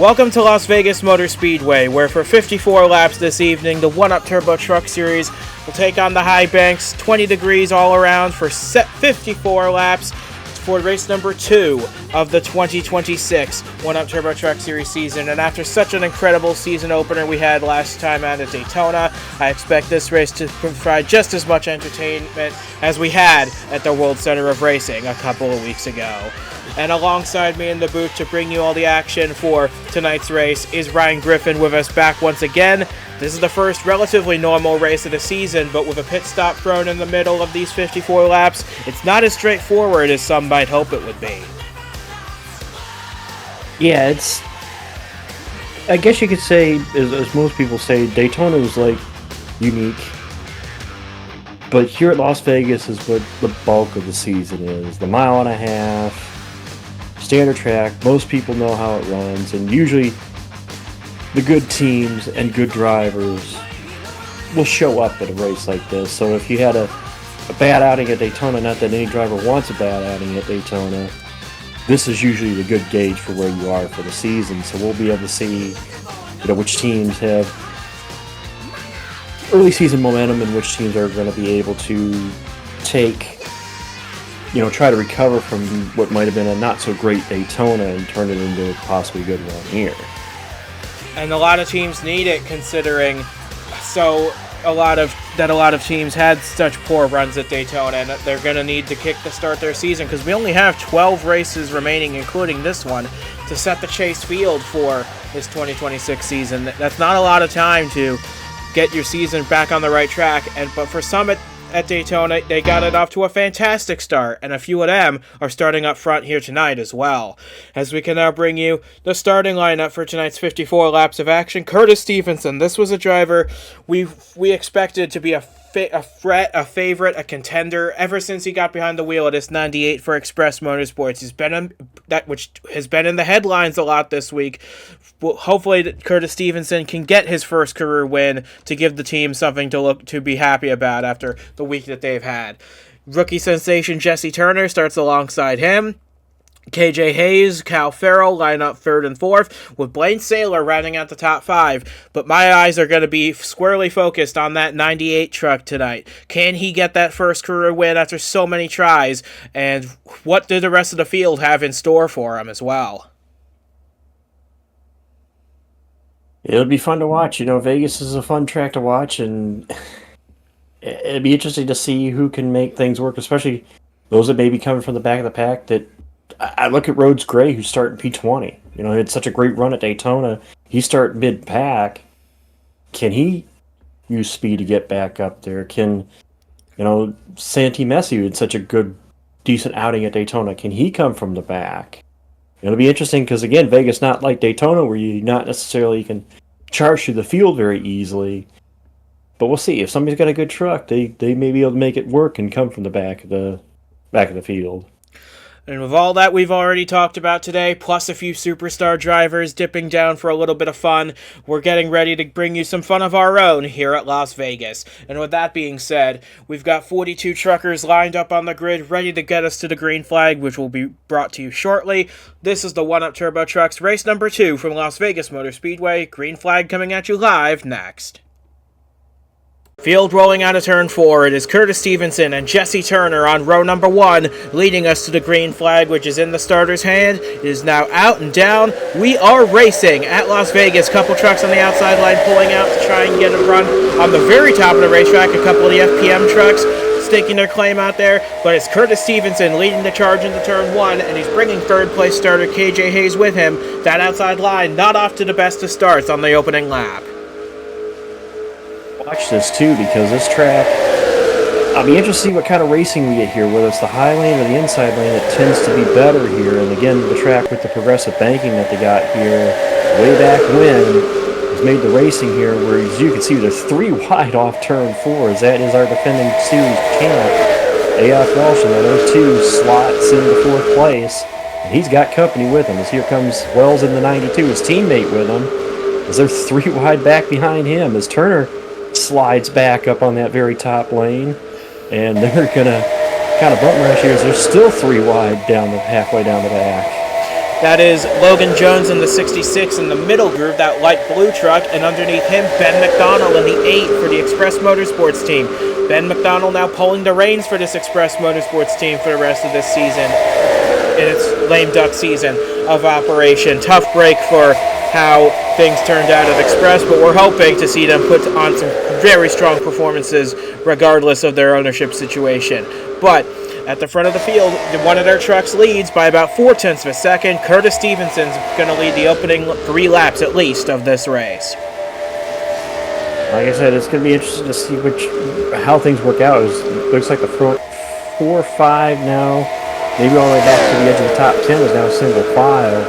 Welcome to Las Vegas Motor Speedway, where for 54 laps this evening, the 1-Up Turbo Truck Series will take on the high banks, 20 degrees all around for 54 laps for race number 2 of the 2026 1-Up Turbo Truck Series season. And after such an incredible season opener we had last time out at Daytona, I expect this race to provide just as much entertainment as we had at the World Center of Racing a couple of weeks ago. And alongside me in the booth to bring you all the action for tonight's race is Ryan Griffin with us back once again. This is the first relatively normal race of the season, but with a pit stop thrown in the middle of these 54 laps, it's not as straightforward as some might hope it would be. Yeah, I guess you could say, as most people say, Daytona is like unique. But here at Las Vegas is what the bulk of the season is. The mile and a half, standard track, most people know how it runs, and usually the good teams and good drivers will show up at a race like this. So if you had a bad outing at Daytona, not that any driver wants a bad outing at Daytona, this is usually the good gauge for where you are for the season. So we'll be able to see, which teams have early season momentum and which teams are going to be able to try to recover from what might have been a not so great Daytona and turn it into possibly a good run here. And a lot of teams need it, considering a lot of teams had such poor runs at Daytona, and they're going to need to start their season, because we only have 12 races remaining, including this one, to set the chase field for this 2026 season. That's not a lot of time to get your season back on the right track, but for some at Daytona, they got it off to a fantastic start, and a few of them are starting up front here tonight as well. As we can now bring you the starting lineup for tonight's 54 laps of action. Curtis Stevenson, this was a driver we expected to be a favorite, a contender ever since he got behind the wheel of this 98 for Express Motorsports. Which has been in the headlines a lot this week. Well, hopefully Curtis Stevenson can get his first career win to give the team something to be happy about after the week that they've had. Rookie sensation Jesse Turner starts alongside him. KJ Hayes, Cal Farrell line up third and fourth, with Blaine Saylor rounding out the top 5. But my eyes are going to be squarely focused on that 98 truck tonight. Can he get that first career win after so many tries? And what do the rest of the field have in store for him as well? It'll be fun to watch. Vegas is a fun track to watch, and it'd be interesting to see who can make things work, especially those that may be coming from the back of the pack. That I look at Rhodes Gray, who's starting P20. He had such a great run at Daytona. He's starting mid-pack. Can he use speed to get back up there? Can, Santi Messi, who had such a good, decent outing at Daytona, can he come from the back? It'll be interesting because, again, Vegas not like Daytona, where you not necessarily can charge through the field very easily. But we'll see. If somebody's got a good truck, they may be able to make it work and come from the back of the field. And with all that we've already talked about today, plus a few superstar drivers dipping down for a little bit of fun, we're getting ready to bring you some fun of our own here at Las Vegas. And with that being said, we've got 42 truckers lined up on the grid, ready to get us to the green flag, which will be brought to you shortly. This is the 1-Up Turbo Trucks race number 2 from Las Vegas Motor Speedway. Green flag coming at you live next. Field rolling out of turn 4, it is Curtis Stevenson and Jesse Turner on row number 1, leading us to the green flag, which is in the starter's hand. It is now out and down. We are racing at Las Vegas. Couple trucks on the outside line pulling out to try and get a run on the very top of the racetrack. A couple of the FPM trucks staking their claim out there, but it's Curtis Stevenson leading the charge into turn 1, and he's bringing third place starter KJ Hayes with him. That outside line not off to the best of starts on the opening lap. Watch this too, because this track, I'll be interested to see what kind of racing we get here, whether it's the high lane or the inside lane. It tends to be better here, and again, the track with the progressive banking that they got here way back when has made the racing here, where as you can see, there's 3 wide off turn 4, as that is our defending series champ, A.F. Walsh, and those 2 slots into 4th place, and he's got company with him, as here comes Wells in the 92, his teammate with him, as they're 3 wide back behind him, as Turner slides back up on that very top lane, and they're gonna kind of bump rush here as they're still 3 wide halfway down the back. That is Logan Jones in the 66 in the middle groove, that light blue truck, and underneath him, Ben McDonald in the 8 for the Express Motorsports team. Ben McDonald now pulling the reins for this Express Motorsports team for the rest of this season, in its lame duck season of operation. Tough break for how things turned out at Express, but we're hoping to see them put on some very strong performances regardless of their ownership situation. But at the front of the field, one of their trucks leads by about 0.4 of a second. Curtis Stevenson's going to lead the opening 3 laps at least of this race. Like I said, it's going to be interesting to see how things work out. It looks like the front 4 or 5 now, maybe all the way back to the edge of the top 10 is now single file.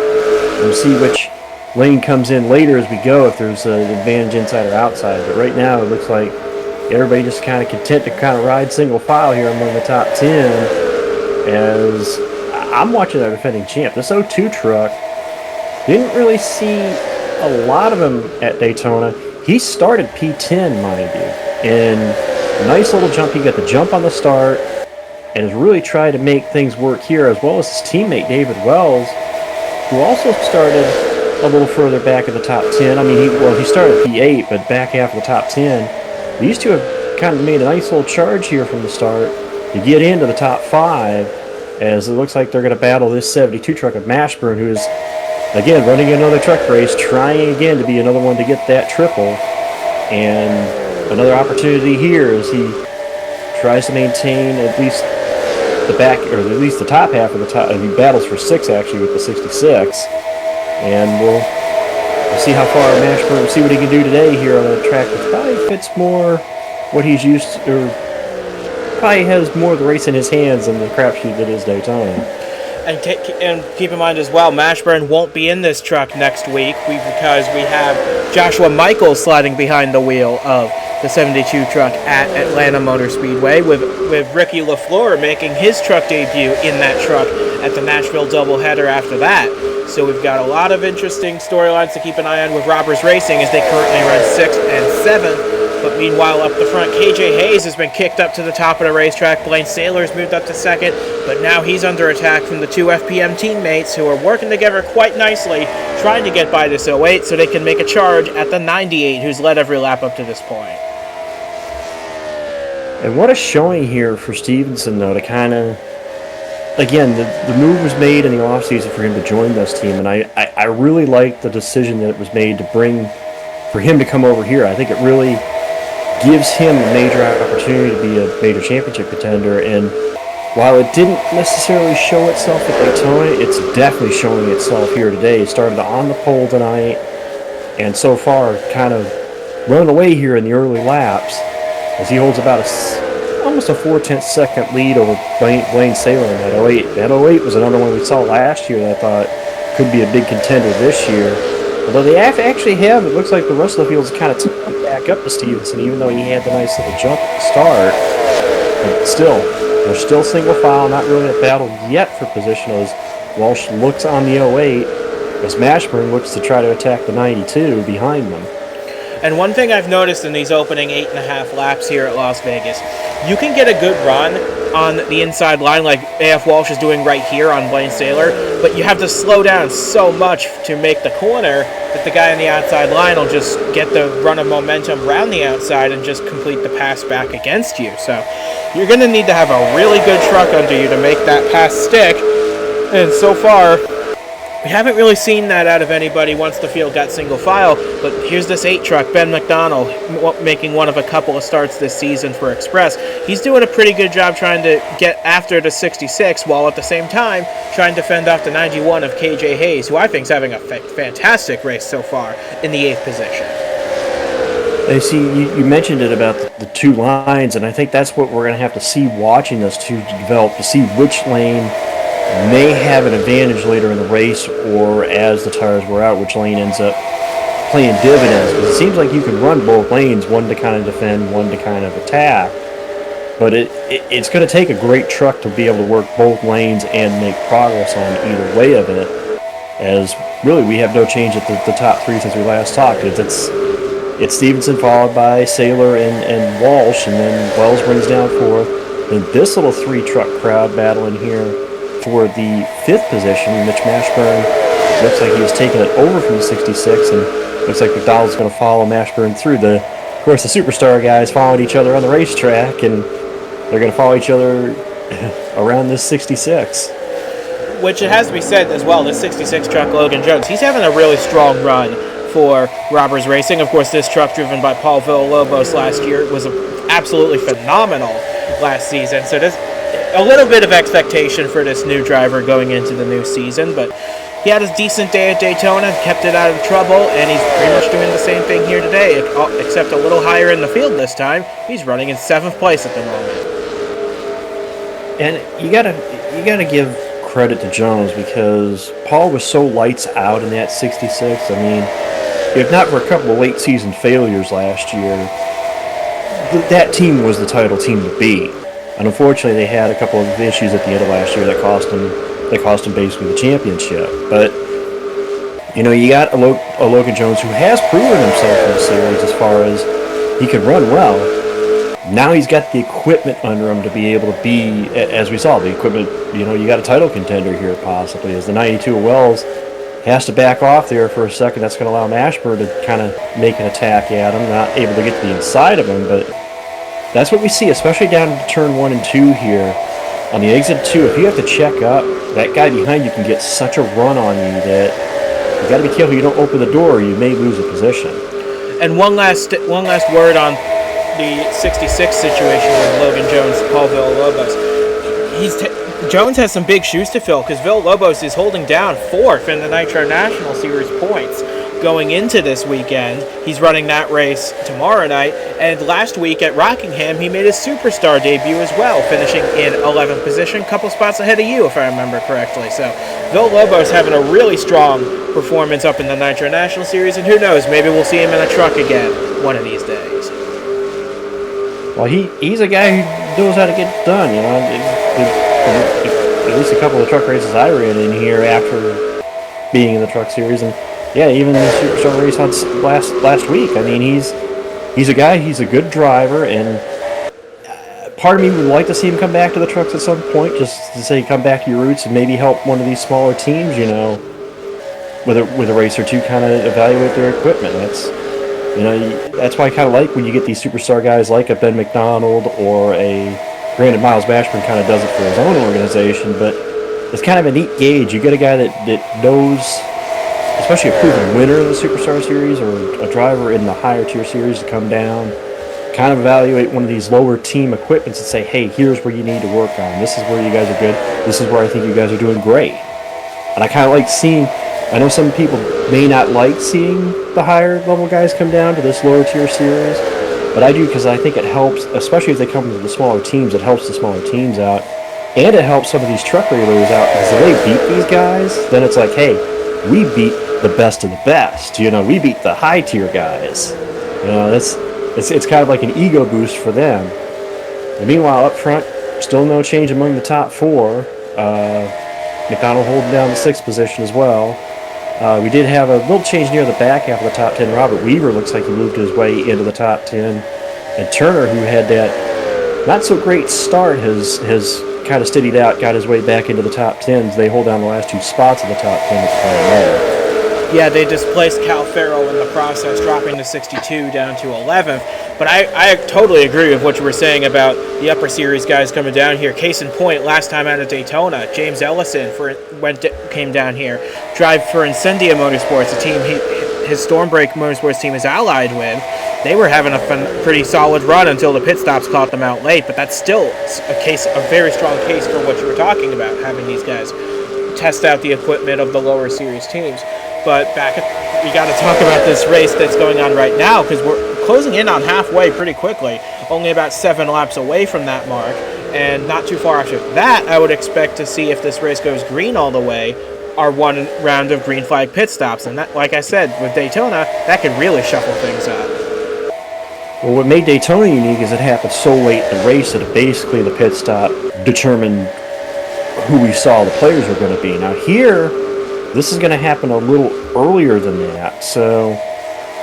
We'll see which lane comes in later as we go, if there's an advantage inside or outside. But right now it looks like everybody just kind of content to kind of ride single file here among the top 10, as I'm watching our defending champ. This 02 truck, didn't really see a lot of him at Daytona. He started P10, mind you, and a nice little jump. He got the jump on the start and has really tried to make things work here, as well as his teammate David Wells, who also started a little further back in the top 10. I mean, he started P8, but back half of the top 10. These two have kind of made a nice little charge here from the start to get into the top 5, as it looks like they're going to battle this 72 truck of Mashburn, who is, again, running another truck race, trying again to be another one to get that triple. And another opportunity here as he tries to maintain at least the back, or at least the top half of the top. He battles for 6 actually with the 66. And we'll see how far Mashburn, see what he can do today here on a track that probably fits more what he's used to, or probably has more of the race in his hands than the crapshoot that is Daytona. And keep in mind as well, Mashburn won't be in this truck next week because we have Joshua Michaels sliding behind the wheel of the 72 truck at Atlanta Motor Speedway, with Ricky LaFleur making his truck debut in that truck at the Nashville doubleheader after that. So we've got a lot of interesting storylines to keep an eye on with Robbers Racing, as they currently run 6th and 7th. But meanwhile, up the front, KJ Hayes has been kicked up to the top of the racetrack. Blaine Saylor's moved up to 2nd, but now he's under attack from the 2 FPM teammates, who are working together quite nicely, trying to get by this 08 so they can make a charge at the 98, who's led every lap up to this point. And what a showing here for Stevenson, though, to kind of, again, the move was made in the offseason for him to join this team, and I really like the decision that was made for him to come over here. I think it really gives him a major opportunity to be a major championship contender, and while it didn't necessarily show itself at Daytona, it's definitely showing itself here today. It started on the pole tonight, and so far kind of running away here in the early laps, as he holds about almost a 0.4 second lead over Blaine Saylor in that 08. That 08 was another one we saw last year that I thought could be a big contender this year. Although they actually have, it looks like the rest of the field's kind of tipped back up to Stevenson, even though he had the nice little jump at the start. But still, they're still single file, not really a battle yet for position, as Walsh looks on the 08, as Mashburn looks to try to attack the 92 behind them. And one thing I've noticed in these opening 8.5 laps here at Las Vegas, you can get a good run on the inside line like AF Walsh is doing right here on Blaine Saylor, but you have to slow down so much to make the corner that the guy on the outside line will just get the run of momentum around the outside and just complete the pass back against you. So you're going to need to have a really good truck under you to make that pass stick, and so far we haven't really seen that out of anybody once the field got single file. But here's this 8 truck, Ben McDonald, making one of a couple of starts this season for Express. He's doing a pretty good job trying to get after the 66, while at the same time trying to fend off the 91 of KJ Hayes, who I think is having a fantastic race so far in the 8th position. I see, you mentioned it about the 2 lines, and I think that's what we're going to have to see watching those 2 develop, to see which lane may have an advantage later in the race, or as the tires wear out, which lane ends up playing dividends. Because it seems like you can run both lanes, one to kind of defend, one to kind of attack. But it's going to take a great truck to be able to work both lanes and make progress on either way of it, as really we have no change at the top 3 since we last talked. It's Stevenson followed by Saylor and Walsh, and then Wells brings down 4th. And this little 3 truck crowd battling here for the 5th position. Mitch Mashburn looks like he was taking it over from the 66, and looks like McDonald's going to follow Mashburn through. Of course, the Superstar guys followed each other on the racetrack, and they're going to follow each other around this 66. Which it has to be said as well, this 66 truck, Logan Jones, he's having a really strong run for Robbers Racing. Of course, this truck driven by Paul Villalobos last year was absolutely phenomenal last season. So there's a little bit of expectation for this new driver going into the new season, but he had a decent day at Daytona, kept it out of trouble, and he's pretty much doing the same thing here today, except a little higher in the field this time. He's running in 7th place at the moment. And you gotta give credit to Jones, because Paul was so lights out in that 66. I mean, if not for a couple of late season failures last year, that team was the title team to beat. And unfortunately, they had a couple of issues at the end of last year that cost them basically the championship. But you know, you got a Logan Jones who has proven himself in the series as far as he can run well. Now he's got the equipment under him to be able to be, as we saw, the equipment, you know, you got a title contender here possibly, as the 92 Wells has to back off there for a second. That's going to allow Mashburn to kind of make an attack at him, not able to get to the inside of him, but that's what we see, especially down to turn 1 and 2 here. On the exit 2, if you have to check up, that guy behind you can get such a run on you that you got to be careful you don't open the door or you may lose a position. And one last word on the 66 situation with Logan Jones, Paul Villalobos. Jones has some big shoes to fill, because Villalobos is holding down 4th in the Nitro National Series points going into this weekend. He's running that race tomorrow night, and last week at Rockingham he made his Superstar debut as well, finishing in 11th position, a couple spots ahead of you if I remember correctly. So Villalobos having a really strong performance up in the Nitro National Series, and who knows, maybe we'll see him in a truck again one of these days. Well, he's a guy who knows how to get it done, you know. At least a couple of truck races I ran in here after being in the truck series, and yeah, even the Superstar race on last week. I mean, he's a guy. He's a good driver, and part of me would like to see him come back to the trucks at some point, just to say come back to your roots and maybe help one of these smaller teams, you know, with a race or two, kind of evaluate their equipment. That's why I kind of like when you get these Superstar guys like a Ben McDonald or granted Miles Mashburn kind of does it for his own organization, but it's kind of a neat gauge. You get a guy that knows, especially a proven winner in the Superstar Series or a driver in the higher tier series, to come down, kind of evaluate one of these lower team equipments and say, hey, here's where you need to work on. This is where you guys are good. This is where I think you guys are doing great. And I kind of like seeing, I know some people may not like seeing the higher level guys come down to this lower tier series, but I do, because I think it helps, especially if they come to the smaller teams, it helps the smaller teams out, and it helps some of these truck railers out, because if they beat these guys, then it's like, hey, we beat the best of the best. You know, we beat the high tier guys. You know, it's kind of like an ego boost for them. And meanwhile, up front, still no change among the top 4. McDonald holding down the 6th position as well. We did have a little change near the back half of the top 10. Robert Weaver looks like he moved his way into the top 10. And Turner, who had that not so great start, has kind of steadied out, got his way back into the top 10s. They hold down the last 2 spots of the top 10 at the final. Yeah, they displaced Cal Farrell in the process, dropping to 62 down to 11th. But I totally agree with what you were saying about the upper series guys coming down here. Case in point, last time out of Daytona, James Ellison came down here, drive for Incendia Motorsports, a team his Stormbreak Motorsports team is allied with. They were having a pretty solid run until the pit stops caught them out late, but that's still a very strong case for what you were talking about, having these guys test out the equipment of the lower series teams. But we got to talk about this race that's going on right now, because we're closing in on halfway pretty quickly, only about 7 laps away from that mark, and not too far after that, I would expect to see, if this race goes green all the way, our 1 round of green flag pit stops. And that, like I said, with Daytona, that could really shuffle things up. Well, what made Daytona unique is it happened so late in the race that basically the pit stop determined who we saw the players were going to be. Now here, this is going to happen a little earlier than that. So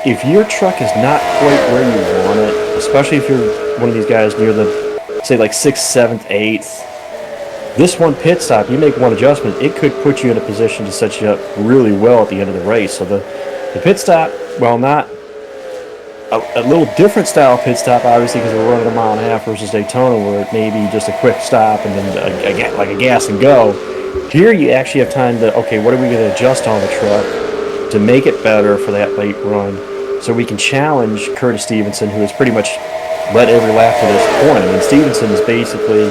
if your truck is not quite where you want it, especially if you're one of these guys near the, say, like 6th, 7th, 8th, this one pit stop, you make one adjustment, it could put you in a position to set you up really well at the end of the race. So the pit stop, well, not a little different style pit stop, obviously, because we're running a mile and a half versus Daytona, where it may be just a quick stop and then like a gas and go. Here, you actually have time to, okay, what are we going to adjust on the truck to make it better for that late run, so we can challenge Curtis Stevenson, who has pretty much led every lap to this point. I mean, Stevenson has basically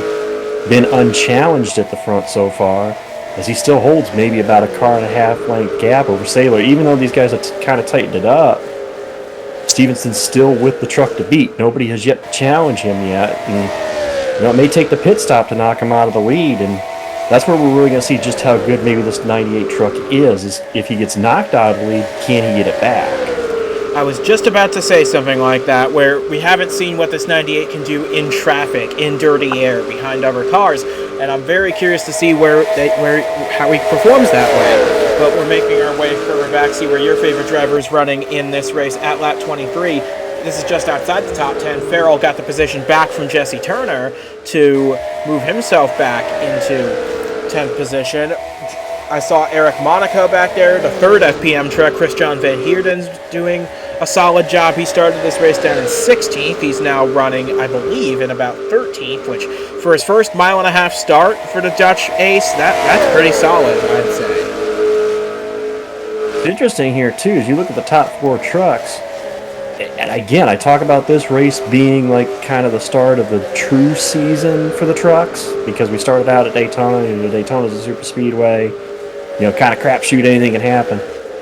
been unchallenged at the front so far, as he still holds maybe about a car and a half length gap over Saylor. Even though these guys have kind of tightened it up, Stevenson's still with the truck to beat. Nobody has yet challenged him yet. And, it may take the pit stop to knock him out of the lead, and that's where we're really going to see just how good maybe this 98 truck is if he gets knocked out of the lead, can he get it back? I was just about to say something like that, where we haven't seen what this 98 can do in traffic, in dirty air, behind other cars, and I'm very curious to see how he performs that way. But we're making our way further back, see where your favorite driver is running in this race at lap 23. This is just outside the top 10. Farrell got the position back from Jesse Turner to move himself back into 10th position. I saw Eric Monaco back there, the third FPM truck. Chris-John Van Heerden's doing a solid job. He started this race down in 16th. He's now running, I believe, in about 13th, which for his first mile and a half start for the Dutch ace, that's pretty solid, I'd say. It's interesting here, too, as you look at the top four trucks, and again, I talk about this race being like kind of the start of the true season for the trucks, because we started out at Daytona, and Daytona's a super speedway, kind of crapshoot, anything can happen.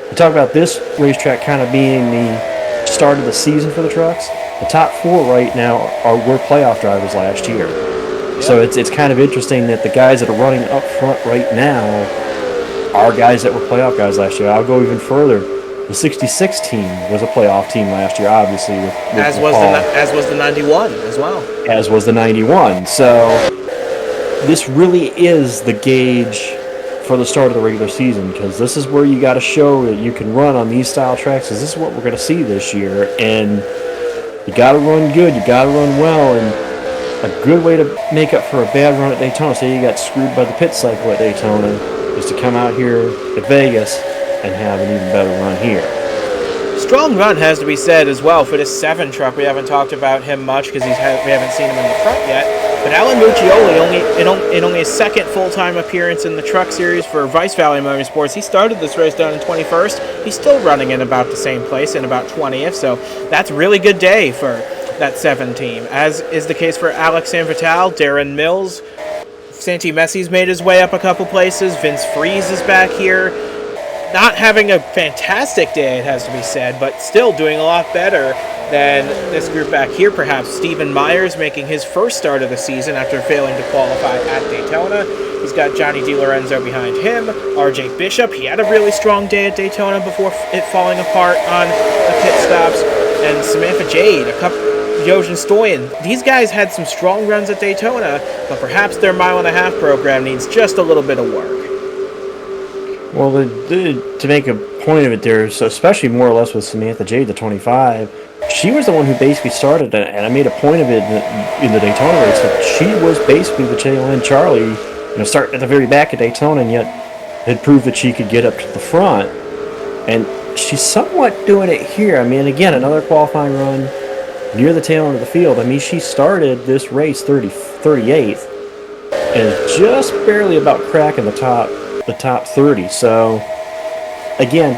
We talk about this racetrack kind of being the start of the season for the trucks. The top four right now were playoff drivers last year. Yep. So it's kind of interesting that the guys that are running up front right now are guys that were playoff guys last year. I'll go even further. The 66 team was a playoff team last year, obviously. As was the 91 as well. As was the 91. So this really is the gauge for the start of the regular season, because this is where you got to show that you can run on these style tracks, because this is what we're going to see this year. And you got to run good, you got to run well, and a good way to make up for a bad run at Daytona, say you got screwed by the pit cycle at Daytona, is to come out here at Vegas and have an even better run here. Strong run has to be said as well for this 7 truck. We haven't talked about him much because we haven't seen him in the front yet. But Alan Muccioli, in only his second full-time appearance in the truck series for Vice Valley Motorsports, he started this race down in 21st. He's still running in about the same place, in about 20th, so that's a really good day for that 7 team, as is the case for Alex Sanvital, Darren Mills. Santi Messi's made his way up a couple places. Vince Freeze is back here. Not having a fantastic day, it has to be said, but still doing a lot better than this group back here, perhaps. Stephen Myers making his first start of the season after failing to qualify at Daytona. He's got Johnny DiLorenzo behind him. RJ Bishop, he had a really strong day at Daytona before it falling apart on the pit stops. And Samantha Jade, Jojen Stoyan. These guys had some strong runs at Daytona, but perhaps their mile-and-a-half program needs just a little bit of work. Well, to make a point of it there, so especially more or less with Samantha Jade, the 25, she was the one who basically started it, and I made a point of it in the Daytona race, that she was basically the tail end Charlie, starting at the very back of Daytona, and yet had proved that she could get up to the front. And she's somewhat doing it here. I mean, again, another qualifying run near the tail end of the field. I mean, she started this race 38th, and just barely about cracking the top 30. So again,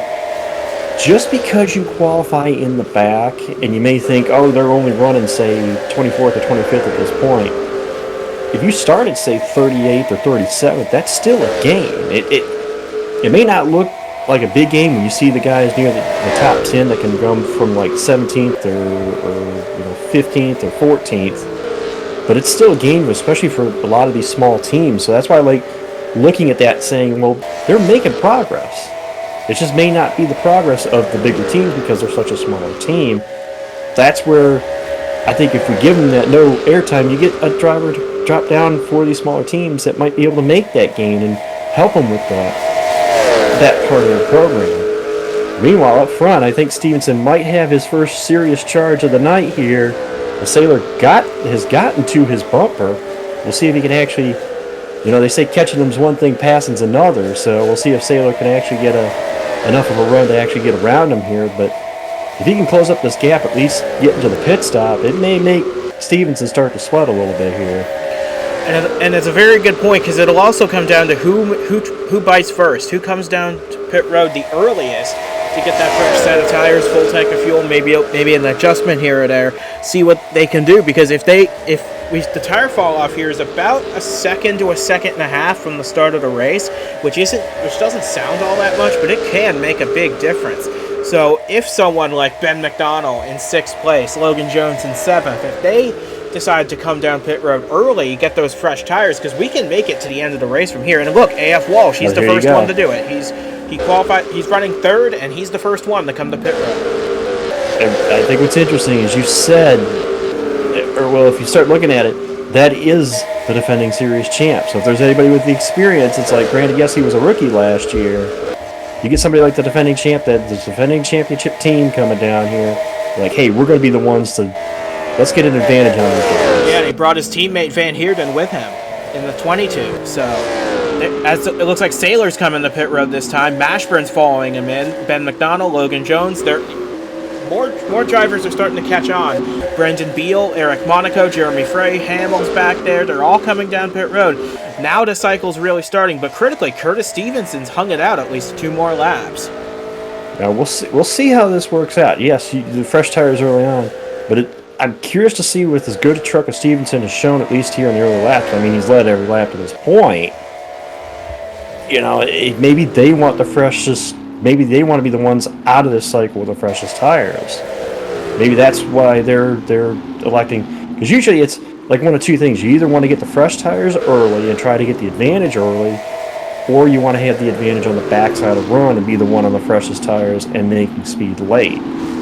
just because you qualify in the back, and you may think, oh, they're only running, say, 24th or 25th at this point, if you started, say, 38th or 37th, that's still a game. It may not look like a big game when you see the guys near the top 10 that can come from like 17th or 15th or 14th, but it's still a game, especially for a lot of these small teams. So that's why I like looking at that, saying, well, they're making progress. It just may not be the progress of the bigger teams because they're such a smaller team. That's where I think if we give them that no airtime, you get a driver to drop down for these smaller teams that might be able to make that gain and help them with that part of their program. Meanwhile, up front, I think Stevenson might have his first serious charge of the night here. The Sailor has gotten to his bumper. We'll see if he can actually They say catching them's one thing, passing's another. So we'll see if Saylor can actually get enough of a run to actually get around him here. But if he can close up this gap, at least get into the pit stop, it may make Stevenson start to sweat a little bit here. And it's a very good point, because it'll also come down to who bites first, who comes down to pit road the earliest to get that fresh set of tires, full tank of fuel, maybe an adjustment here or there. See what they can do, because if the tire fall off here is about a second to a second and a half from the start of the race, which doesn't sound all that much, but it can make a big difference. So if someone like Ben McDonnell in 6th place, Logan Jones in 7th, if they decide to come down pit road early, get those fresh tires, because we can make it to the end of the race from here. And look, AF Walsh, he's the first one to do it. He qualified. He's running 3rd, and he's the first one to come to pit road. I think what's interesting is you said, if you start looking at it, that is the defending series champ. So if there's anybody with the experience, it's like, granted, yes, he was a rookie last year. You get somebody like the defending champ, the defending championship team coming down here, like, hey, we're going to be the ones to, let's get an advantage on this guy. Yeah, and he brought his teammate Van Heerden with him in the 22. So as it looks like Saylor's coming to pit road this time. Mashburn's following him in. Ben McDonnell, Logan Jones. More drivers are starting to catch on. Brendan Beal, Eric Monaco, Jeremy Frey, Hamill's back there. They're all coming down pit road. Now the cycle's really starting, but critically, Curtis Stevenson's hung it out at least 2 more laps. Now we'll see how this works out. Yes, the fresh tires early on, but I'm curious to see with as good a truck as Stevenson has shown, at least here in the early laps. I mean, he's led every lap to this point. Maybe they want the freshest. Maybe they want to be the ones out of this cycle with the freshest tires. Maybe that's why they're electing. Because usually it's like one of two things. You either want to get the fresh tires early and try to get the advantage early, or you want to have the advantage on the backside of run and be the one on the freshest tires and making speed late.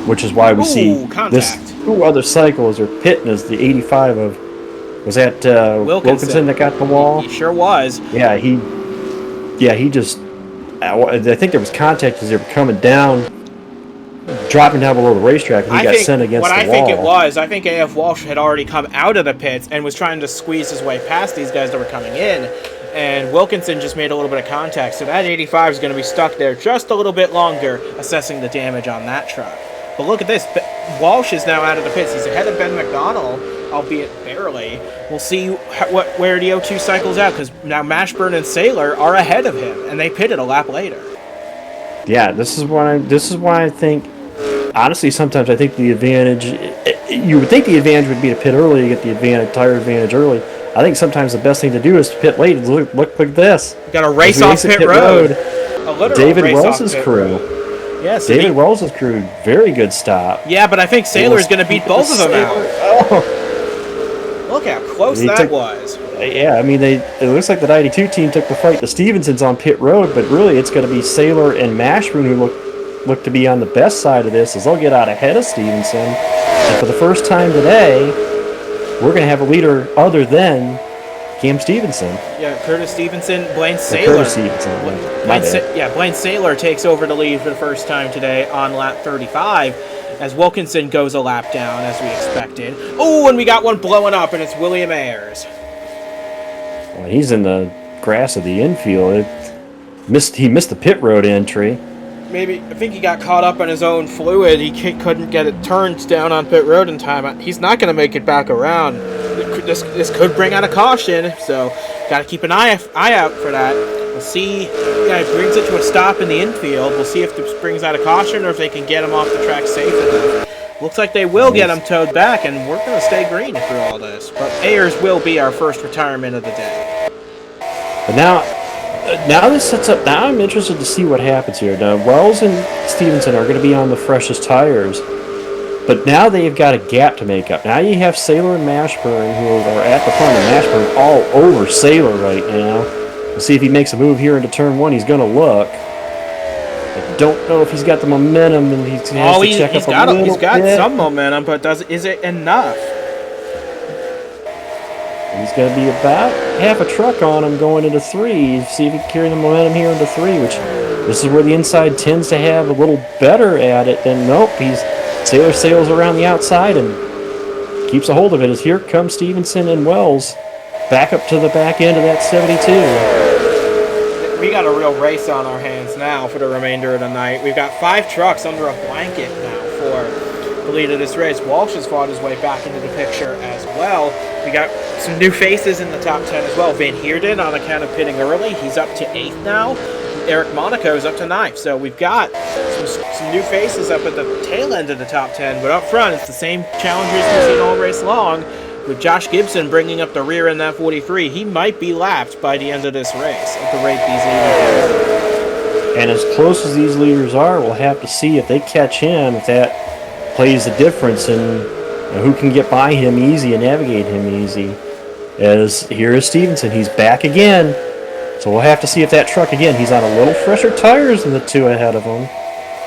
Which is why we see this 2 other cycles they're pitting as the 85 of, was that Wilkinson that got the wall? He sure was. Yeah, he just, I think there was contact as they were coming down, dropping down below the racetrack, and he got sent against the wall. I think AF Walsh had already come out of the pits and was trying to squeeze his way past these guys that were coming in, and Wilkinson just made a little bit of contact, so that 85 is going to be stuck there just a little bit longer, assessing the damage on that truck. But look at this, Walsh is now out of the pits. He's ahead of Ben McDonnell, albeit barely. We'll see where the O2 cycles out, because now Mashburn and Saylor are ahead of him, and they pitted a lap later. Yeah, this is why I think, honestly, sometimes I think the advantage, you would think the advantage would be to pit early to get the tire advantage early. I think sometimes the best thing to do is to pit late. Look like this. Got to race off pit road. David Wells' crew. Yes, David Wells' crew, very good stop. Yeah, but I think Saylor's going to beat both of them out. Oh. Look how close that was. Yeah, I mean, it looks like the 92 team took the fight. The Stevensons on pit road, but really it's going to be Saylor and Mashburn who look to be on the best side of this, as they'll get out ahead of Stevenson. And for the first time today, we're going to have a leader other than Cam Stevenson. Yeah, Curtis Stevenson, Blaine Saylor. Curtis Stevenson. Blaine Saylor takes over the lead for the first time today on lap 35, as Wilkinson goes a lap down, as we expected. Oh, and we got one blowing up, and it's William Ayers. Well, he's in the grass of the infield. He missed the pit road entry. I think he got caught up on his own fluid. He couldn't get it turned down on pit road in time. He's not going to make it back around. This could bring out a caution, so got to keep an eye out for that. We'll see. Yeah, it brings it to a stop in the infield. We'll see if this brings out a caution or if they can get him off the track safe enough. Looks like they will get him towed back, and we're going to stay green through all this. But Ayers will be our first retirement of the day. But now this sets up. Now I'm interested to see what happens here. Now Wells and Stevenson are going to be on the freshest tires, but now they've got a gap to make up. Now you have Saylor and Mashburn who are at the front, and Mashburn all over Saylor right now. We'll see if he makes a move here into turn 1. He's going to look. I don't know if he's got the momentum, and he has to check up a little bit. He's got some momentum, but is it enough? He's going to be about half a truck on him going into 3. See if he can carry the momentum here into 3, which this is where the inside tends to have a little better at it. Then nope, Saylor sails around the outside and keeps a hold of it. As here comes Stevenson and Wells. back up to the back end of that 72. We got a real race on our hands now for the remainder of the night. We've got 5 trucks under a blanket now for the lead of this race. Walsh has fought his way back into the picture as well. We got some new faces in the top 10 as well. Van Heerden, on account of pitting early, he's up to 8th now. Eric Monaco is up to 9th. So we've got some new faces up at the tail end of the top 10. But up front, it's the same challengers we've seen all race long. With Josh Gibson bringing up the rear in that 43, he might be lapped by the end of this race at the rate these leaders are. And as close as these leaders are, we'll have to see if they catch him, if that plays the difference in who can get by him easy and navigate him easy. As here is Stevenson, he's back again. So we'll have to see if that truck, again, he's on a little fresher tires than the 2 ahead of him.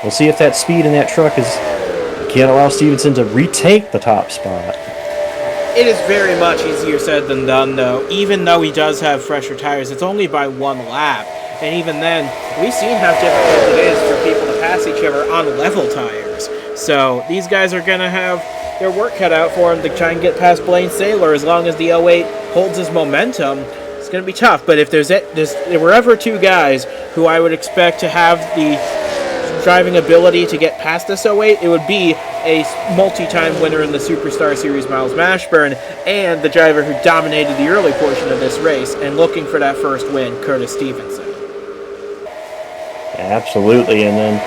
We'll see if that speed in that truck can't allow Stevenson to retake the top spot. It is very much easier said than done, though. Even though he does have fresher tires, it's only by 1 lap. And even then, we've seen how difficult it is for people to pass each other on level tires. So these guys are going to have their work cut out for them to try and get past Blaine Saylor. As long as the 08 holds his momentum, it's going to be tough. But if there were ever 2 guys who I would expect to have the driving ability to get past this 08, it would be a multi-time winner in the Superstar Series, Miles Mashburn, and the driver who dominated the early portion of this race and looking for that first win, Curtis Stevenson. Absolutely, and then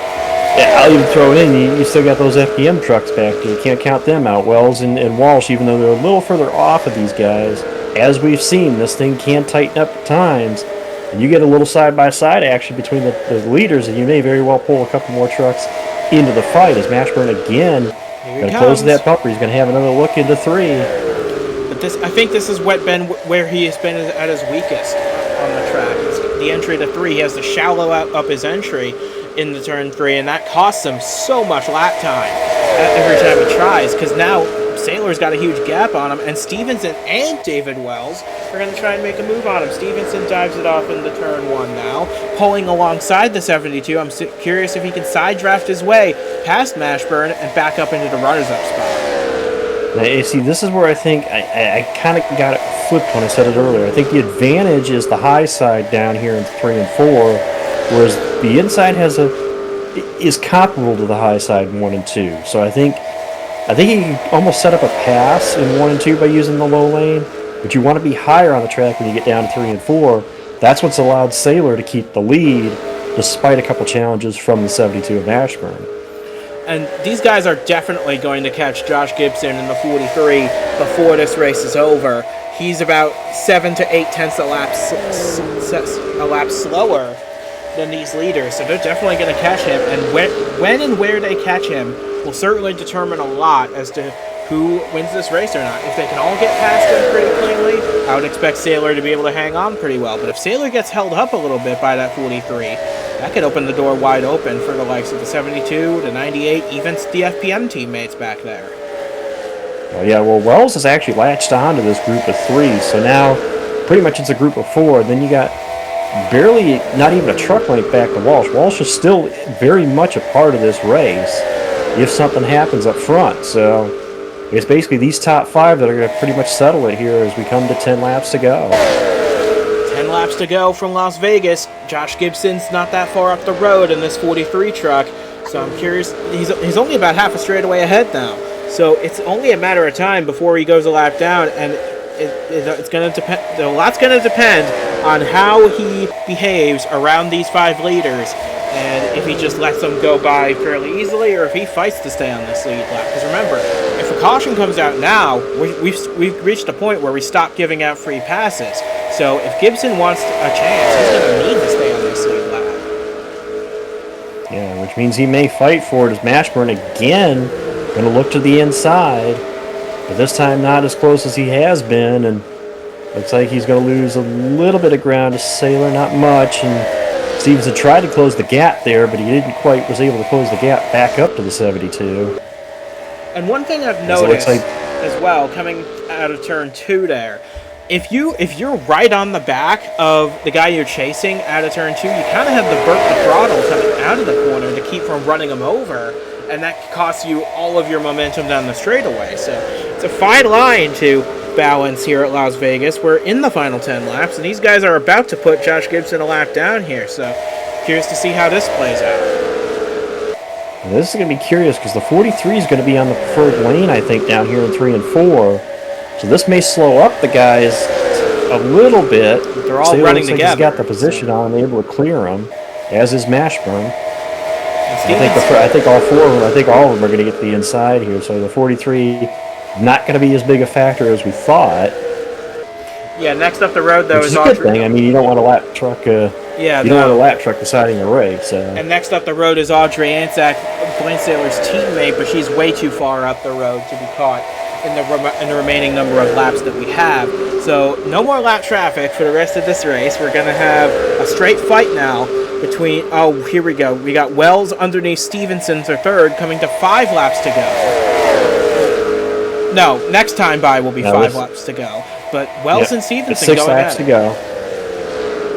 I'll even throw it in, you still got those FPM trucks back there. You can't count them out. Wells and Walsh, even though they're a little further off of these guys, as we've seen, this thing can tighten up at times. And you get a little side-by-side action between the leaders, and you may very well pull a couple more trucks into the fight as Mashburn again going to close that bumper. He's going to have another look into 3. But I think this is been where he has been at his weakest on the track. It's the entry to 3. He has to shallow up his entry in the turn 3, and that costs him so much lap time every time he tries, because now Saylor's got a huge gap on him, and Stevenson and David Wells are going to try and make a move on him. Stevenson dives it off into turn 1 now, pulling alongside the 72. I'm curious if he can side draft his way past Mashburn and back up into the runners-up spot. Now, you see, this is where I think I kind of got it flipped when I said it earlier. I think the advantage is the high side down here in 3 and 4, whereas the inside is comparable to the high side in 1 and 2. So I think he can almost set up a pass in 1 and 2 by using the low lane, but you want to be higher on the track when you get down to 3 and 4. That's what's allowed Saylor to keep the lead despite a couple challenges from the 72 of Mashburn. And these guys are definitely going to catch Josh Gibson in the 43 before this race is over. He's about 7 to 8 tenths a lap slower than these leaders, so they're definitely going to catch him. And when and where they catch him will certainly determine a lot as to who wins this race or not. If they can all get past him pretty cleanly, I would expect Saylor to be able to hang on pretty well. But if Saylor gets held up a little bit by that 43, that could open the door wide open for the likes of the 72, the 98, even the FPM teammates back there. Wells has actually latched on to this group of 3, so now pretty much it's a group of 4. Then you got barely, not even a truck length back to Walsh. Walsh is still very much a part of this race if something happens up front. So it's basically these top 5 that are going to pretty much settle it here as we come to 10 laps to go. 10 laps to go from Las Vegas. Josh Gibson's not that far up the road in this 43 truck, so I'm curious. He's only about half a straightaway ahead now, so it's only a matter of time before he goes a lap down, and it's going to depend. A lot's going to depend on how he behaves around these 5 leaders, and if he just lets them go by fairly easily, or if he fights to stay on this lead lap. Because remember, if a caution comes out now, we've reached a point where we stop giving out free passes. So if Gibson wants a chance, he's going to need to stay on this lead lap. Yeah, which means he may fight for it as Mashburn again going to look to the inside, but this time not as close as he has been, and looks like he's going to lose a little bit of ground to Saylor, not much, and Stevenson tried to close the gap there, but he was able to close the gap back up to the 72. And one thing I've noticed as well, coming out of turn 2 there, if you're right on the back of the guy you're chasing out of turn 2, you kind of have to burp the throttle coming out of the corner to keep from running him over, and that costs you all of your momentum down the straightaway. So it's a fine line to balance here at Las Vegas. We're in the final 10 laps, and these guys are about to put Josh Gibson a lap down here. So curious to see how this plays out. Well, this is going to be curious because the 43 is going to be on the preferred lane, I think, down here in 3 and 4. So this may slow up the guys a little bit. They're all running together. He's got the position on, able to clear them, as is Mashburn. I think all 4 of them. I think all of them are going to get the inside here. So the 43 not going to be as big a factor as we thought. Yeah. Next up the road though is a good thing. I mean, you don't want a lap truck. You don't want a lap truck deciding a race. And next up the road is Audrey Anzac, Blaine Saylor's teammate, but she's way too far up the road to be caught in the remaining number of laps that we have. So no more lap traffic for the rest of this race. We're going to have a straight fight now between, here we go. We got Wells underneath Stevenson for third, coming to 5 laps to go. No, next time by will be 5 laps to go. But Wells and Stevenson going 6 laps to go.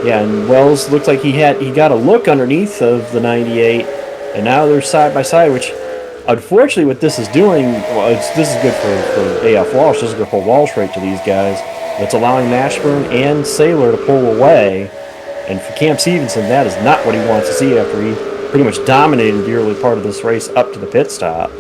Yeah, and Wells looked like he got a look underneath of the 98, and now they're side by side, which unfortunately what this is doing, this is good for AF Walsh, this is good for Walsh right to these guys. It's allowing Mashburn and Saylor to pull away, and for Cam Stevenson, that is not what he wants to see after he pretty much dominated the early part of this race up to the pit stop.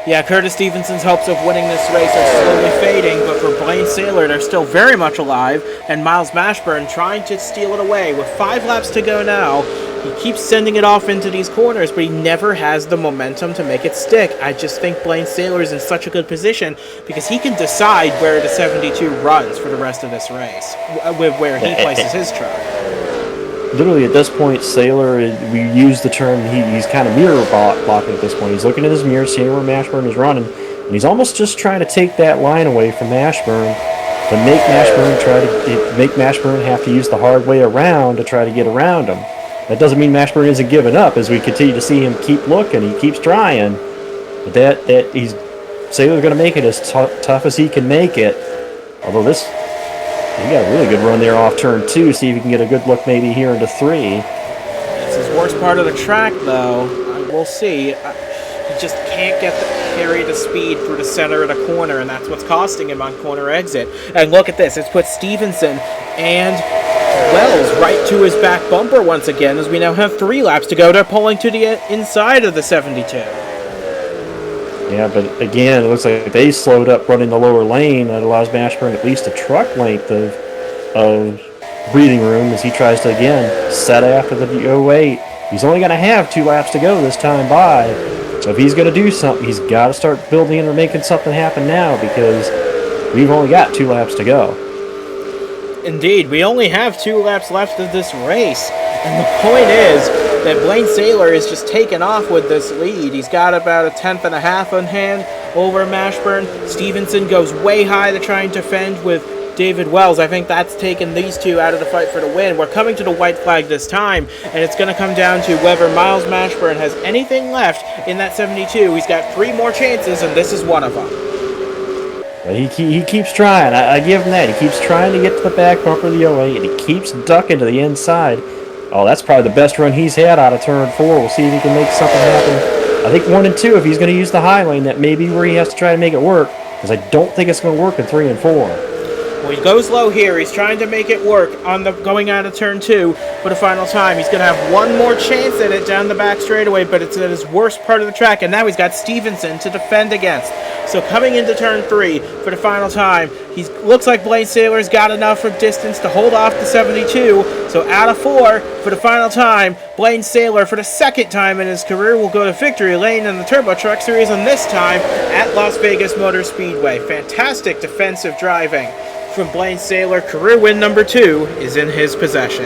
Yeah, Curtis Stevenson's hopes of winning this race are slowly fading, but for Blaine Saylor, they're still very much alive, and Miles Mashburn trying to steal it away. With 5 laps to go now, he keeps sending it off into these corners, but he never has the momentum to make it stick. I just think Blaine Saylor is in such a good position because he can decide where the 72 runs for the rest of this race, with where he places his truck. Literally at this point, Saylor, we use the term, he's kind of mirror blocking at this point. He's looking at his mirror, seeing where Mashburn is running, and he's almost just trying to take that line away from Mashburn to make Mashburn have to use the hard way around to try to get around him. That doesn't mean Mashburn isn't giving up as we continue to see him keep looking, he keeps trying. But Saylor's going to make it as tough as he can make it. Although he got a really good run there off turn 2. See if he can get a good look maybe here into 3. It's his worst part of the track, though. We'll see. He just can't carry the speed through the center of the corner, and that's what's costing him on corner exit. And look at this. It's put Stevenson and Wells right to his back bumper once again, as we now have 3 laps to go. They're pulling to the inside of the 72. Yeah, but again, it looks like they slowed up running the lower lane. That allows Mashburn at least a truck length of breathing room as he tries to, again, set after the 08. He's only going to have 2 laps to go this time by. So if he's going to do something, he's got to start building or making something happen now because we've only got 2 laps to go. Indeed, we only have 2 laps left of this race. And the point is that Blaine Saylor is just taking off with this lead. He's got about a 10.5 on hand over Mashburn. Stevenson goes way high to try and defend with David Wells. I think that's taken these 2 out of the fight for the win. We're coming to the white flag this time, and it's going to come down to whether Miles Mashburn has anything left in that 72. He's got 3 more chances, and this is one of them. He keeps trying. I give him that. He keeps trying to get to the back bumper of the 08, and he keeps ducking to the inside. Oh, that's probably the best run he's had out of turn 4. We'll see if he can make something happen. I think 1 and 2, if he's going to use the high lane, that may be where he has to try to make it work, because I don't think it's going to work in 3 and 4. Well, he goes low here. He's trying to make it work on the going out of turn 2 for the final time. He's going to have 1 more chance at it down the back straightaway, but it's at his worst part of the track, and now he's got Stevenson to defend against. So coming into turn 3 for the final time, he looks like Blaine Saylor's got enough of distance to hold off the 72. So out of 4 for the final time, Blaine Saylor, for the 2nd time in his career, will go to victory lane in the Turbo Truck Series, and this time at Las Vegas Motor Speedway. Fantastic defensive driving from Blaine Saylor. Career win number 2 is in his possession.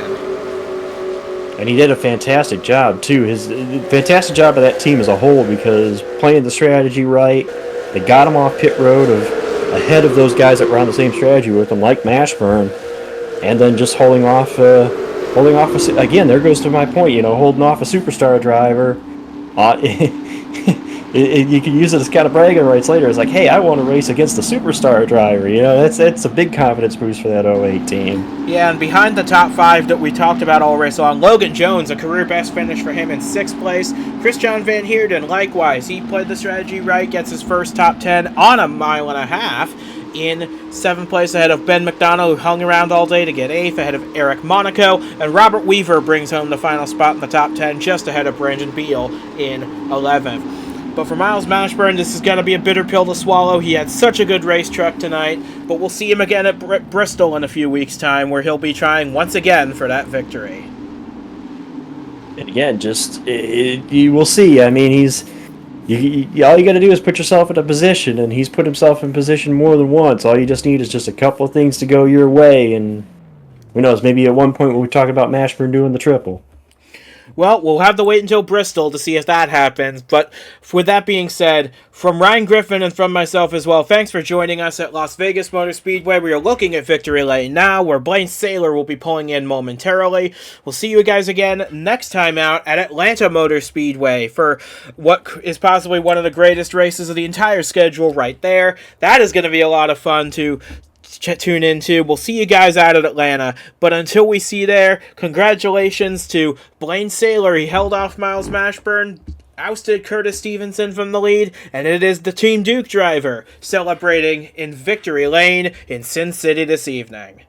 And he did a fantastic job, too. His fantastic job of that team as a whole, because playing the strategy right, they got him off pit road ahead of those guys that were on the same strategy with him, like Mashburn, and then just holding off. Again, there goes to my point. Holding off a superstar driver. You can use it as kind of bragging rights later. It's like, hey, I want to race against the superstar driver. That's a big confidence boost for that 08 team. Yeah, and behind the top 5 that we talked about all race long, Logan Jones, a career best finish for him in 6th place. Christian Van Heerden, likewise, he played the strategy right, gets his first top 10 on a 1.5 miles. in 7th place ahead of Ben McDonough, who hung around all day to get 8th, ahead of Eric Monaco, and Robert Weaver brings home the final spot in the top 10, just ahead of Brandon Beal in 11th. But for Miles Mashburn, this is going to be a bitter pill to swallow. He had such a good race truck tonight, but we'll see him again at Bristol in a few weeks' time, where he'll be trying once again for that victory. And again, you will see. I mean, all you got to do is put yourself in a position, and he's put himself in position more than once. All you just need is just a couple of things to go your way, and who knows, maybe at one point we'll talk about Mashburn doing the triple. Well, we'll have to wait until Bristol to see if that happens. But with that being said, from Ryan Griffin and from myself as well, thanks for joining us at Las Vegas Motor Speedway. We are looking at Victory Lane now, where Blaine Saylor will be pulling in momentarily. We'll see you guys again next time out at Atlanta Motor Speedway for what is possibly one of the greatest races of the entire schedule right there. That is going to be a lot of fun to tune into. We'll see you guys out at Atlanta, but until we see you there, congratulations to Blaine Saylor. He held off Miles Mashburn, ousted Curtis Stevenson from the lead, and it is the Team Duke driver celebrating in Victory Lane in Sin City this evening.